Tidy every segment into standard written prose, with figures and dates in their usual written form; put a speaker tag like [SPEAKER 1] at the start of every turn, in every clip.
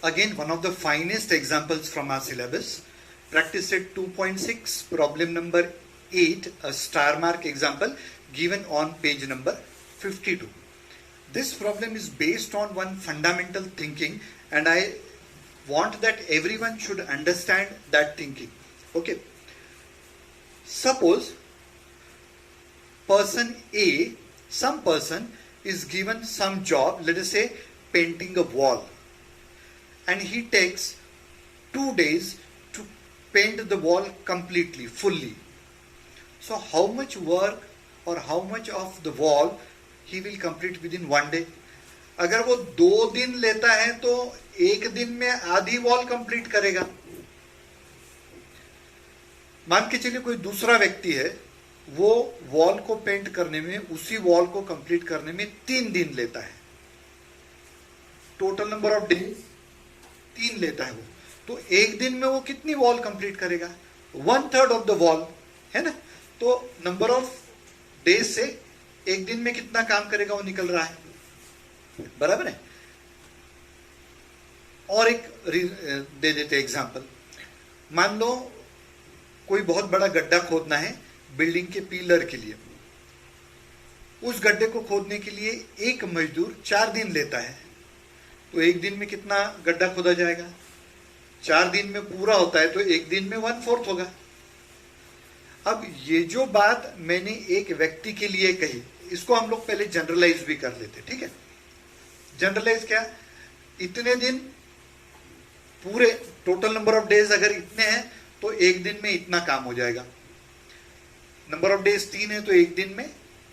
[SPEAKER 1] Again, one of the finest examples from our syllabus. Practice set 2.6, problem number 8, a star mark example given on page number 52. This problem is based on one fundamental thinking, and I want that everyone should understand that thinking. Okay. Suppose person A, some person is given some job, let us say painting a wall, and he takes 2 days to paint the wall completely, fully. So how much work or how much of the wall he will complete within 1 day? अगर वो 2 दिन लेता है तो 1 दिन में आधी wall complete करेगा. मान के चलिए कोई दूसरा व्यक्ति है, वो वॉल को पेंट करने में, उसी वॉल को कंप्लीट करने में 3 दिन लेता है. टोटल नंबर ऑफ डेज 3 लेता है वो. तो 1 दिन में वो कितनी वॉल कंप्लीट करेगा? 1/3 ऑफ द वॉल, है ना. तो नंबर ऑफ डेज से 1 दिन में कितना काम करेगा वो निकल रहा है, बराबर है. और एक दे देते एग्जांपल. मान लो कोई बहुत बड़ा गड्ढा खोदना है बिल्डिंग के पिलर के लिए. उस गड्ढे को खोदने के लिए एक मजदूर 4 दिन लेता है. तो 1 दिन में कितना गड्ढा खोदा जाएगा? 4 दिन में पूरा होता है तो 1 दिन में 1/4 होगा. अब ये जो बात मैंने एक व्यक्ति के लिए कही, इसको हम लोग पहले जनरलाइज भी कर लेते. ठीक है. जनरलाइज क्या? इतने दिन, पूरे टोटल नंबर ऑफ डेज अगर इतने हैं तो 1 दिन में इतना काम हो जाएगा. नंबर ऑफ डेज 3 है तो 1 दिन में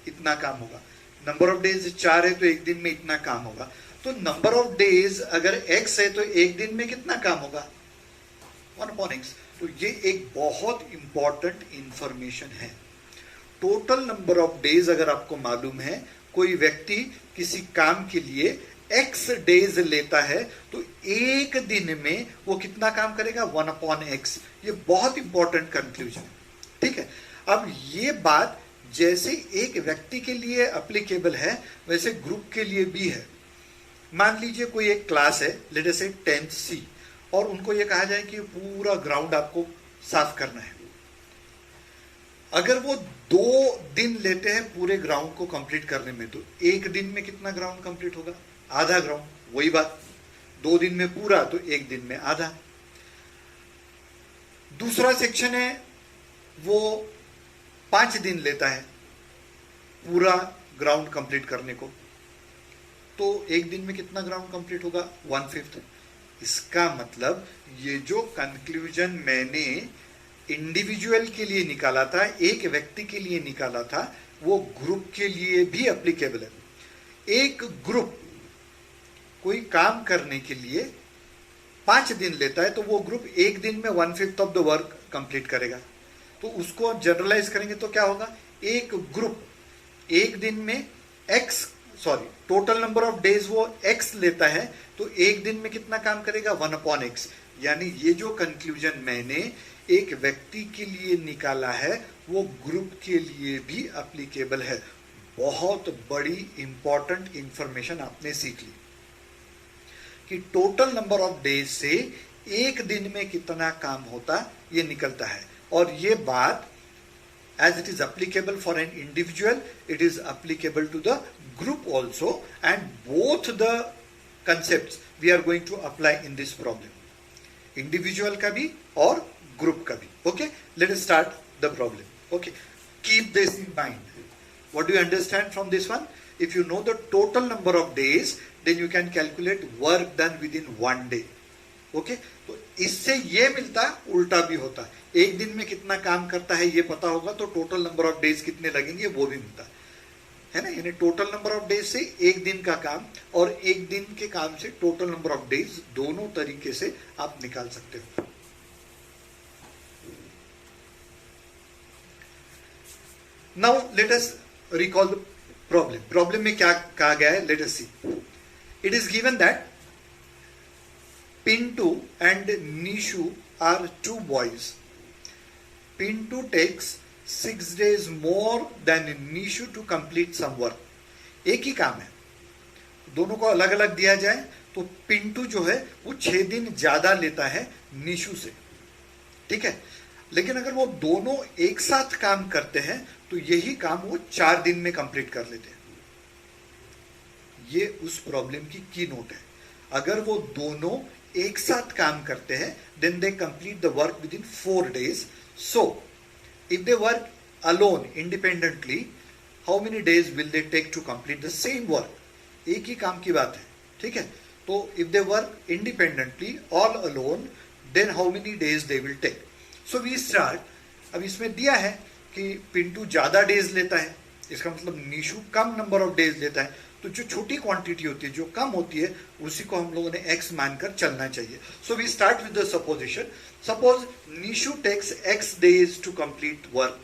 [SPEAKER 1] इतना काम होगा. नंबर ऑफ डेज 4 है तो 1 दिन में इतना काम होगा. तो नंबर ऑफ डेज अगर x है तो 1 दिन में कितना काम होगा? 1/x. तो ये एक बहुत इंपॉर्टेंट इंफॉर्मेशन है. टोटल नंबर ऑफ डेज अगर आपको मालूम है, कोई व्यक्ति किसी काम के लिए x डेज लेता है तो 1 दिन में वो कितना काम करेगा? 1/x. ये बहुत इंपॉर्टेंट कंक्लूजन है. ठीक है. अब ये बात जैसे एक व्यक्ति के लिए एप्लीकेबल है, वैसे ग्रुप के लिए भी है. मान लीजिए कोई एक क्लास है, लेट अस से 10th C, और उनको ये कहा जाए कि पूरा ग्राउंड आपको साफ करना है. अगर वो 2 दिन लेते हैं पूरे ग्राउंड को कंप्लीट करने में, तो 1 दिन में कितना ग्राउंड कंप्लीट होगा? आधा ग्राउंड. वही बात, 2 दिन में पूरा तो 1 दिन में आधा. दूसरा सेक्शन है, वो 5 दिन लेता है पूरा ग्राउंड कंप्लीट करने को, तो 1 दिन में कितना ग्राउंड कंप्लीट होगा? 1/5. इसका मतलब ये जो कंक्लूजन मैंने इंडिविजुअल के लिए निकाला था, एक व्यक्ति के लिए निकाला था, वो ग्रुप के लिए भी एप्लीकेबल है. एक ग्रुप कोई काम करने के लिए 5 दिन लेता है तो वो ग्रुप 1 दिन में 1/5 ऑफ द वर्क कंप्लीट करेगा. तो उसको जनरलाइज करेंगे तो क्या होगा? एक ग्रुप 1 दिन में टोटल नंबर ऑफ डेज वो x लेता है तो 1 दिन में कितना काम करेगा? 1/x. यानी ये जो कंक्लूजन मैंने एक व्यक्ति के लिए निकाला है वो ग्रुप के लिए भी एप्लीकेबल है. बहुत बड़ी इंपॉर्टेंट इंफॉर्मेशन आपने सीख ली कि टोटल नंबर ऑफ डेज से 1 दिन में कितना काम होता ये निकलता है. और ये बात as it is applicable for an individual, it is applicable to the group also, and both the concepts we are going to apply in this problem. Individual का भी और group का भी. Okay, let us start the problem. Okay, keep this in mind. What do you understand from this one? If you know the total number of days, then you can calculate work done within 1 day. Okay, तो इससे ये मिलता, उल्टा भी होता. 1 दिन में कितना काम करता है ये पता होगा तो टोटल नंबर ऑफ डेज कितने लगेंगे वो भी मिलता है ना. यानी टोटल नंबर ऑफ डेज से 1 दिन का काम और 1 दिन के काम से टोटल नंबर ऑफ डेज, दोनों तरीके से आप निकाल सकते हो. Now let us recall the problem. Problem में क्या कहा गया है? Let us see. It is given that Pintu and Nishu are 2 boys. Pintu takes 6 days more than Nishu to complete some work. एक ही काम है दोनों को अलग अलग दिया जाए तो पिंटू जो है वो 6 दिन ज्यादा लेता है निशु से, ठीक है। लेकिन अगर वो दोनों एक साथ काम करते हैं तो यही काम वो 4 दिन में कंप्लीट कर लेते हैं। ये उस प्रॉब्लम की नोट है। अगर वो दोनों एक साथ काम करते हैं then they complete the work within 4 days. So if they work alone independently, how many days will they take to complete the same work? एक ही काम की बात है, ठीक है। तो if they work independently all alone then how many days they will take? So we start. अब इसमें दिया है कि पिंटू ज्यादा डेज लेता है, इसका मतलब निशु कम नंबर ऑफ डेज लेता है। तो जो छोटी क्वांटिटी होती है, जो कम होती है, उसी को हम लोगों ने x मानकर चलना चाहिए। So we start with the supposition, suppose Nishu takes x days to complete work.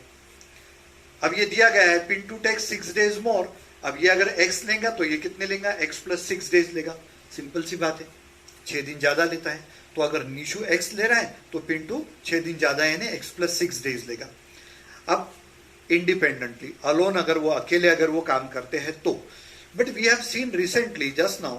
[SPEAKER 1] अब ये दिया गया है पिंटू टेक्स 6 days मोर। अब ये अगर x लेगा तो ये कितने लेगा? x प्लस 6 days लेगा। सिंपल सी बात है, 6 दिन ज्यादा लेता है। तो अगर निशु x ले रहा है तो पिंटू 6 दिन ज्यादा यानी x प्लस 6 days लेगा। अब इंडिपेंडेंटली अलोन अगर वो अकेले अगर वो काम करते हैं तो, but we have seen recently just now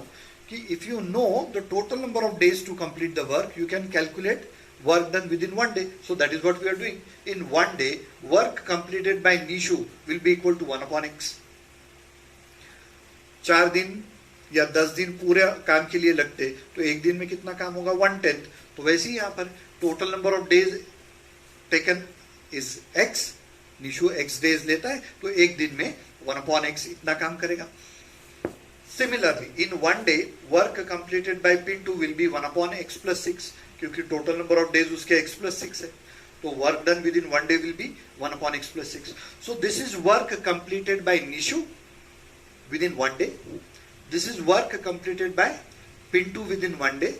[SPEAKER 1] कि if you know the total number of days to complete the work, you can calculate work done within 1 day. So that is what we are doing. In 1 day, work completed by Nishu will be equal to 1 upon x. 4 दिन या 10 दिन पूरे काम के लिए लगते तो एक दिन में कितना काम होगा? 1/10. तो वैसे ही यहाँ पर total number of days taken is x, Nishu x days लेता है तो एक दिन में 1 upon x इतना काम करेगा। Similarly, in 1 day, work completed by Pintu will be 1 upon x plus 6, क्योंकि total number of days उसके x plus 6 है, तो work done within 1 day will be 1 upon x plus 6. So this is work completed by Nishu within 1 day. This is work completed by Pintu within 1 day.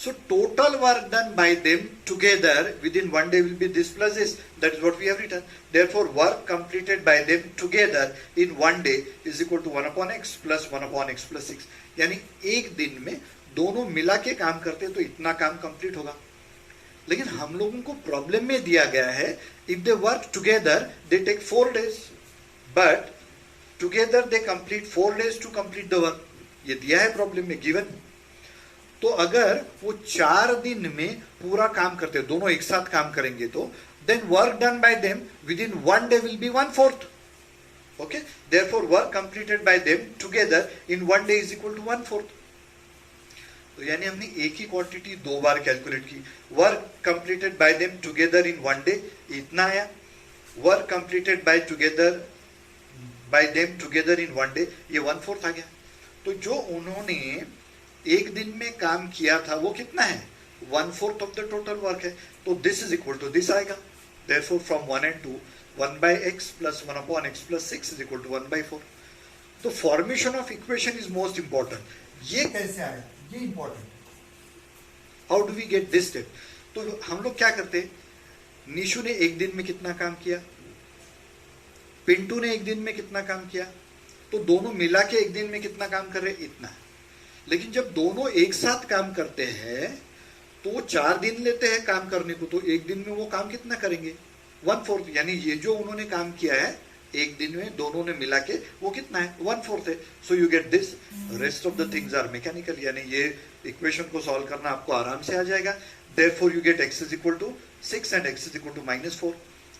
[SPEAKER 1] So total work done by them together within 1 day will be this plus this. That is what we have written. Therefore, work completed by them together in 1 day is equal to 1 upon x plus 1 upon x plus 6. यानी एक दिन में दोनों मिला के काम करते तो इतना काम कंप्लीट होगा। लेकिन हम लोगों को प्रॉब्लम में दिया गया है if they work together they take 4 days, but together they complete 4 days to complete the work. ये दिया है प्रॉब्लम में, गिवन। तो अगर वो 4 दिन में पूरा काम करते, दोनों एक साथ काम करेंगे तो then work done by them within 1 day will be 1/4. Okay, therefore work completed by them together in 1 day is equal to 1/4. तो यानी हमने एक ही क्वांटिटी 2 बार कैलकुलेट की। Work completed by them together in 1 day इतना आया, work completed by them together in 1 day ये 1/4 आ गया। तो जो उन्होंने एक दिन में काम किया था वो कितना है? 1/4 ऑफ द टोटल वर्क है। तो this is equal to this आएगा। Therefore from 1 and 2 1 by x plus 1 upon x plus 6 is equal to 1/4. तो formation of equation is most important. ये कैसे आया, ये important. How do we get this step? तो हम लोग क्या करते हैं, निशु ने एक दिन में कितना काम किया, पिंटू ने एक दिन में कितना काम किया, तो दोनों मिला के एक दिन में कितना काम कर रहे हैं? इतना। लेकिन जब दोनों एक साथ काम करते हैं तो वो 4 दिन लेते हैं काम करने को, तो एक दिन में वो काम कितना करेंगे? 1/4. यानी ये जो उन्होंने काम किया है एक दिन में दोनों ने मिला के वो कितना है? 1/4 है। So you get this. Rest of the things are mechanical, यानी ये इक्वेशन को सॉल्व करना आपको आराम से आ जाएगा। Therefore you get x is equal to 6 and x is equal to -4.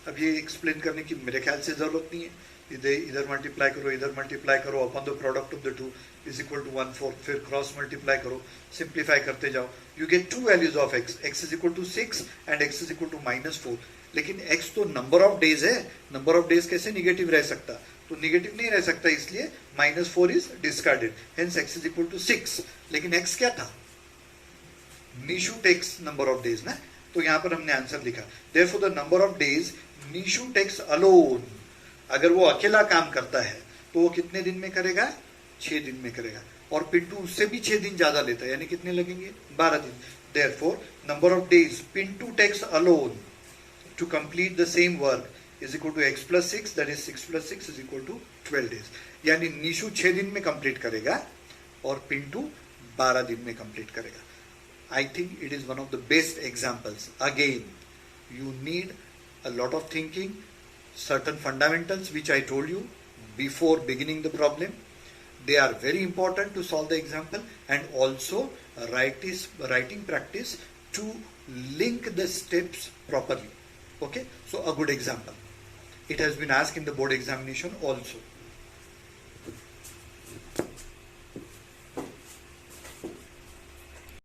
[SPEAKER 1] अब ये एक्सप्लेन करने की मेरे ख्याल से जरूरत नहीं है। इधर मल्टीप्लाई करो, इधर मल्टीप्लाई करो, upon the product of the two is equal to 1/4. फिर क्रॉस मल्टीप्लाई करो, सिंप्लीफाई करते जाओ, you get 2 values of x is equal to 6 and x is equal to -4. लेकिन x तो नंबर ऑफ डेज है, नंबर ऑफ डेज कैसे negative रह सकता? तो निगेटिव नहीं रह सकता, इसलिए -4 is discarded, hence x is equal to 6. लेकिन x क्या था? Nishu takes number of days ना, तो यहां पर हमने आंसर लिखा। Therefore the number of days Nishu takes alone, अगर वो अकेला काम करता है तो वो कितने दिन में करेगा? 6 दिन में करेगा। और पिंटू उससे भी 6 दिन ज्यादा लेता है, यानी कितने लगेंगे? 12 दिन. Therefore number of days Pintu takes alone to complete the same work is equal to x plus 6, that is 6 plus 6 is equal to 12 days. यानी निशु 6 दिन में कंप्लीट करेगा और पिंटू 12 दिन में कंप्लीट करेगा. I think it is one of the best examples. Again, you need a lot of thinking, certain fundamentals which I told you before beginning the problem. they are very important to solve the example, and also writing practice to link the steps properly. Okay, so a good example. It has been asked in the board examination also.